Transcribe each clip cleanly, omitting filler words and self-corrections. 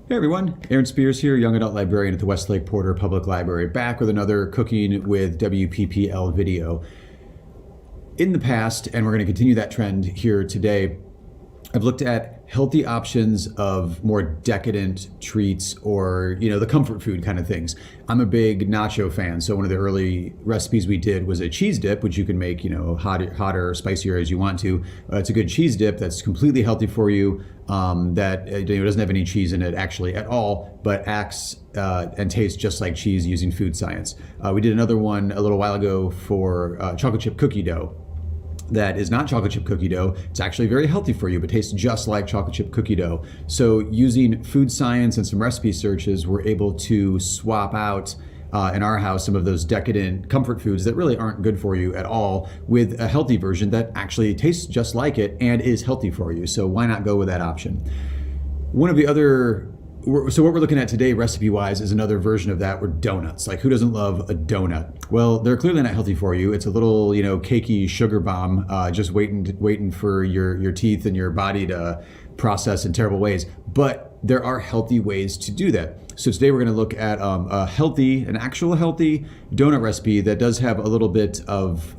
Hey everyone, Aaron Spears here, Young Adult Librarian at the Westlake Porter Public Library, back with another Cooking with WPPL video. In the past, and we're going to continue that trend here today, I've looked at healthy options of more decadent treats or, the comfort food kind of things. I'm a big nacho fan, so one of the early recipes we did was a cheese dip, which you can make, hotter or spicier as you want to. It's a good cheese dip that's completely healthy for you, that doesn't have any cheese in it actually at all, but acts and tastes just like cheese using food science. We did another one a little while ago for chocolate chip cookie dough. That is not chocolate chip cookie dough. It's actually very healthy for you, but tastes just like chocolate chip cookie dough. So using food science and some recipe searches, we're able to swap out in our house some of those decadent comfort foods that really aren't good for you at all with a healthy version that actually tastes just like it and is healthy for you. So why not go with that option? One of the other So what we're looking at today, recipe-wise, is another version of that. We're donuts. Like, who doesn't love a donut? Well, they're clearly not healthy for you. It's a little, cakey sugar bomb, just waiting for your teeth and your body to process in terrible ways. But there are healthy ways to do that. So today we're going to look at an actual healthy donut recipe that does have a little bit of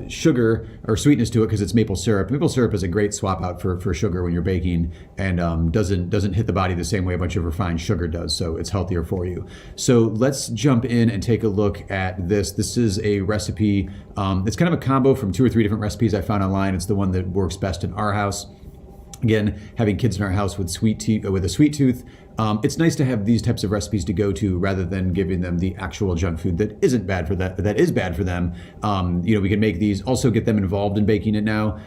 sugar or sweetness to it because it's maple syrup. Maple syrup is a great swap out for sugar when you're baking, and doesn't hit the body the same way a bunch of refined sugar does. So it's healthier for you. So let's jump in and take a look at this. This is a recipe. It's kind of a combo from 2 or 3 different recipes I found online. It's the one that works best in our house. Again, having kids in our house with a sweet tooth, it's nice to have these types of recipes to go to rather than giving them the actual junk food that isn't bad for that is bad for them. We can make these, also get them involved in baking it now.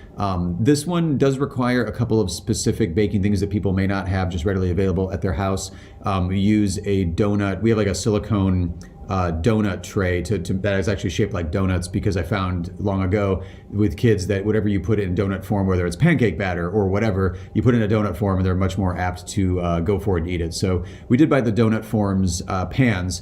This one does require a couple of specific baking things that people may not have just readily available at their house. We use a donut. We have like a silicone donut tray that is actually shaped like donuts, because I found long ago with kids that whatever you put it in donut form, whether it's pancake batter or whatever, you put in a donut form and they're much more apt to go for it and eat it. So we did buy the donut forms pans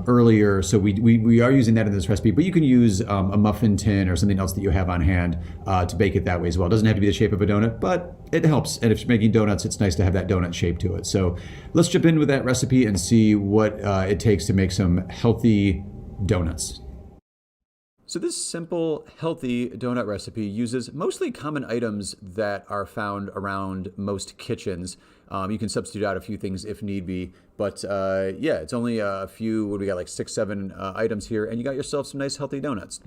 earlier, so we are using that in this recipe, but you can use a muffin tin or something else that you have on hand to bake it that way as well. It doesn't have to be the shape of a donut, but it helps, and if you're making donuts, it's nice to have that donut shape to it. So let's jump in with that recipe and see what it takes to make some healthy donuts. So this simple, healthy donut recipe uses mostly common items that are found around most kitchens. You can substitute out a few things if need be, but yeah, it's only a few, what do we got, like 6, 7 items here, and you got yourself some nice healthy donuts.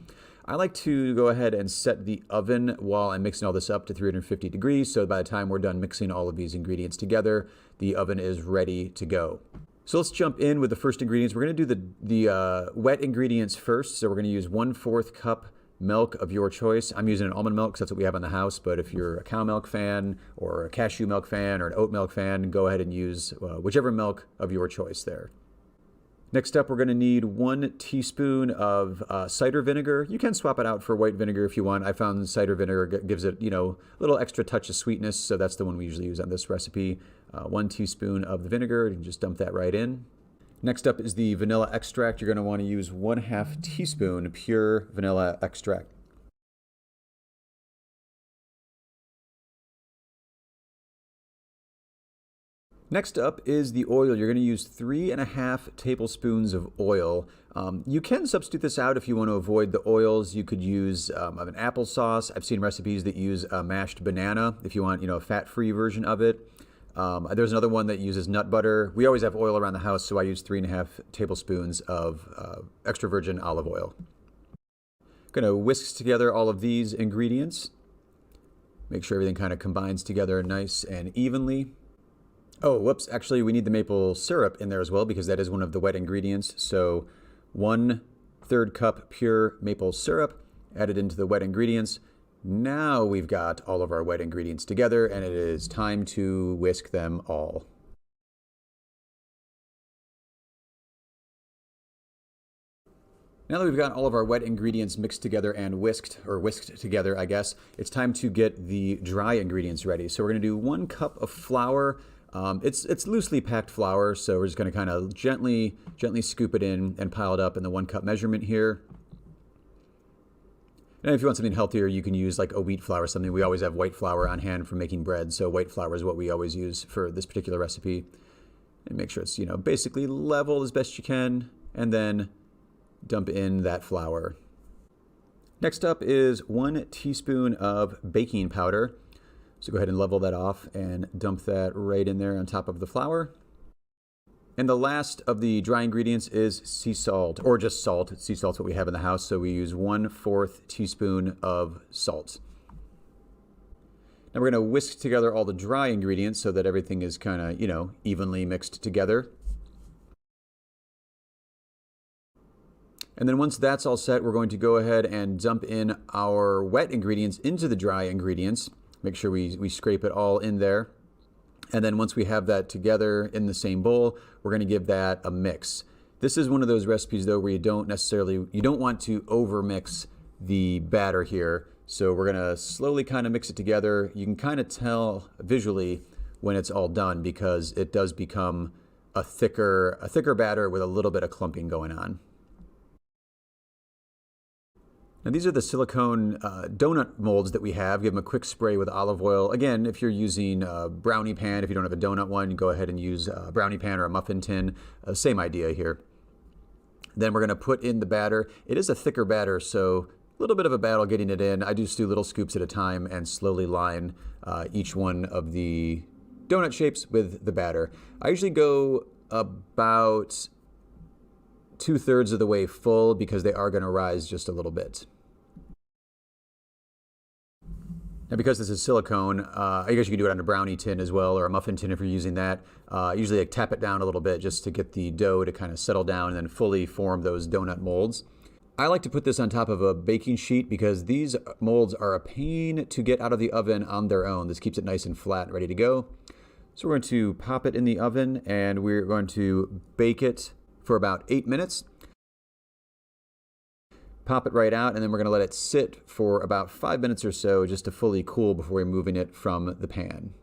I like to go ahead and set the oven while I'm mixing all this up to 350 degrees, so by the time we're done mixing all of these ingredients together, the oven is ready to go. So let's jump in with the first ingredients. We're going to do the wet ingredients first. So we're going to use 1/4 cup milk of your choice. I'm using an almond milk because that's what we have in the house, but if you're a cow milk fan or a cashew milk fan or an oat milk fan, go ahead and use whichever milk of your choice there. Next up, we're going to need 1 teaspoon of cider vinegar. You can swap it out for white vinegar if you want. I found cider vinegar gives it, a little extra touch of sweetness, so that's the one we usually use on this recipe. 1 teaspoon of the vinegar, you can just dump that right in. Next up is the vanilla extract. You're going to want to use 1/2 teaspoon pure vanilla extract. Next up is the oil. You're going to use 3½ tablespoons of oil. You can substitute this out if you want to avoid the oils. You could use an applesauce. I've seen recipes that use a mashed banana if you want, a fat-free version of it. There's another one that uses nut butter. We always have oil around the house, so I use 3½ tablespoons of extra virgin olive oil. Going to whisk together all of these ingredients. Make sure everything kind of combines together nice and evenly. Oh, whoops, actually we need the maple syrup in there as well because that is one of the wet ingredients. So 1/3 cup pure maple syrup added into the wet ingredients. Now we've got all of our wet ingredients together and it is time to whisk them all. Now that we've got all of our wet ingredients mixed together and whisked together, I guess, it's time to get the dry ingredients ready. So we're going to do 1 cup of flour. It's loosely packed flour, so we're just going to kind of gently scoop it in and pile it up in the 1 cup measurement here. And if you want something healthier, you can use like a wheat flour or something. We always have white flour on hand for making bread, so white flour is what we always use for this particular recipe. And make sure it's, basically level as best you can, and then dump in that flour. Next up is 1 teaspoon of baking powder. So go ahead and level that off and dump that right in there on top of the flour. And the last of the dry ingredients is sea salt, or just salt. Sea salt's what we have in the house, so we use 1/4 teaspoon of salt. Now we're going to whisk together all the dry ingredients so that everything is kind of, evenly mixed together. And then once that's all set, we're going to go ahead and dump in our wet ingredients into the dry ingredients. Make sure we scrape it all in there. And then once we have that together in the same bowl, we're going to give that a mix. This is one of those recipes though where you don't want to over mix the batter here. So we're going to slowly kind of mix it together. You can kind of tell visually when it's all done because it does become a thicker batter with a little bit of clumping going on. Now these are the silicone donut molds that we have. Give them a quick spray with olive oil. Again, if you're using a brownie pan, if you don't have a donut one, you go ahead and use a brownie pan or a muffin tin. Same idea here. Then we're going to put in the batter. It is a thicker batter, so a little bit of a battle getting it in. I just do little scoops at a time and slowly line each one of the donut shapes with the batter. I usually go about 2/3 of the way full because they are going to rise just a little bit. Now because this is silicone, I guess you can do it on a brownie tin as well, or a muffin tin if you're using that. Usually I tap it down a little bit just to get the dough to kind of settle down and then fully form those donut molds. I like to put this on top of a baking sheet because these molds are a pain to get out of the oven on their own. This keeps it nice and flat, ready to go. So we're going to pop it in the oven and we're going to bake it for about 8 minutes. Pop it right out, and then we're going to let it sit for about 5 minutes or so just to fully cool before we're moving it from the pan.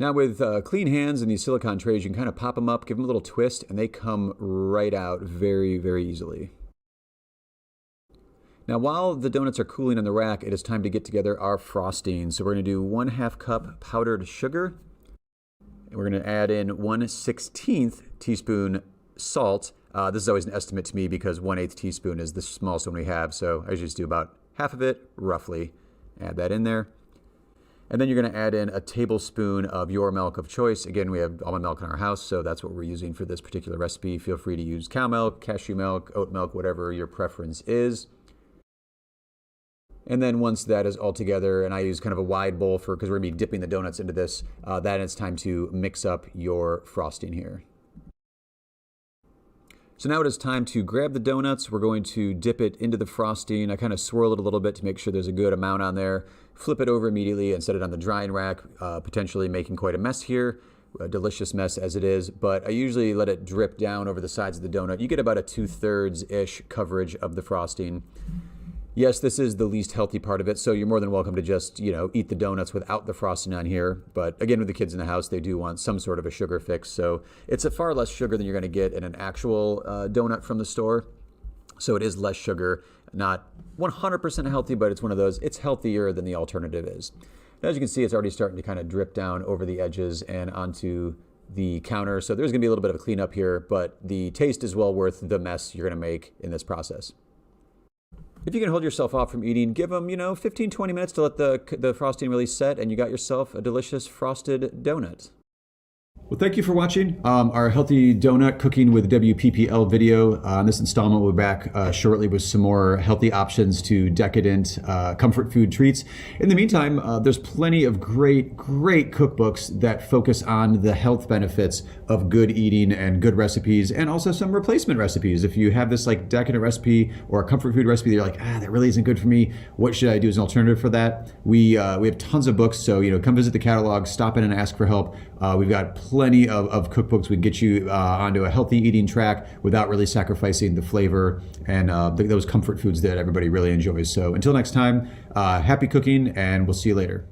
Now with clean hands and these silicone trays, you can kind of pop them up, give them a little twist, and they come right out very, very easily. Now while the donuts are cooling on the rack, it is time to get together our frosting. So we're going to do 1/2 cup powdered sugar. And we're going to add in 1/16 teaspoon salt. This is always an estimate to me because 1/8 teaspoon is the smallest one we have. So I just do about half of it, roughly. Add that in there. And then you're going to add in a tablespoon of your milk of choice. Again, we have almond milk in our house, so that's what we're using for this particular recipe. Feel free to use cow milk, cashew milk, oat milk, whatever your preference is. And then once that is all together, and I use kind of a wide bowl because we're going to be dipping the donuts into this, then it's time to mix up your frosting here. So now it is time to grab the donuts. We're going to dip it into the frosting. I kind of swirl it a little bit to make sure there's a good amount on there. Flip it over immediately and set it on the drying rack, potentially making quite a mess here. A delicious mess as it is, but I usually let it drip down over the sides of the donut. You get about a 2/3-ish coverage of the frosting. Yes, this is the least healthy part of it, so you're more than welcome to just, eat the donuts without the frosting on here. But again, with the kids in the house, they do want some sort of a sugar fix. So it's a far less sugar than you're going to get in an actual donut from the store. So it is less sugar, not 100% healthy, but it's one of those, it's healthier than the alternative is. And as you can see, it's already starting to kind of drip down over the edges and onto the counter. So there's going to be a little bit of a cleanup here, but the taste is well worth the mess you're going to make in this process. If you can hold yourself off from eating, give them, 15, 20 minutes to let the frosting really set, and you got yourself a delicious frosted donut. Well, thank you for watching our healthy donut cooking with WPPL video. On this installment, we'll be back shortly with some more healthy options to decadent comfort food treats. In the meantime, there's plenty of great cookbooks that focus on the health benefits of good eating and good recipes, and also some replacement recipes. If you have this like decadent recipe or a comfort food recipe that you're like, that really isn't good for me, what should I do as an alternative for that? We have tons of books, so come visit the catalog, stop in and ask for help. We've got plenty of cookbooks would get you onto a healthy eating track without really sacrificing the flavor and those comfort foods that everybody really enjoys. So until next time, happy cooking, and we'll see you later.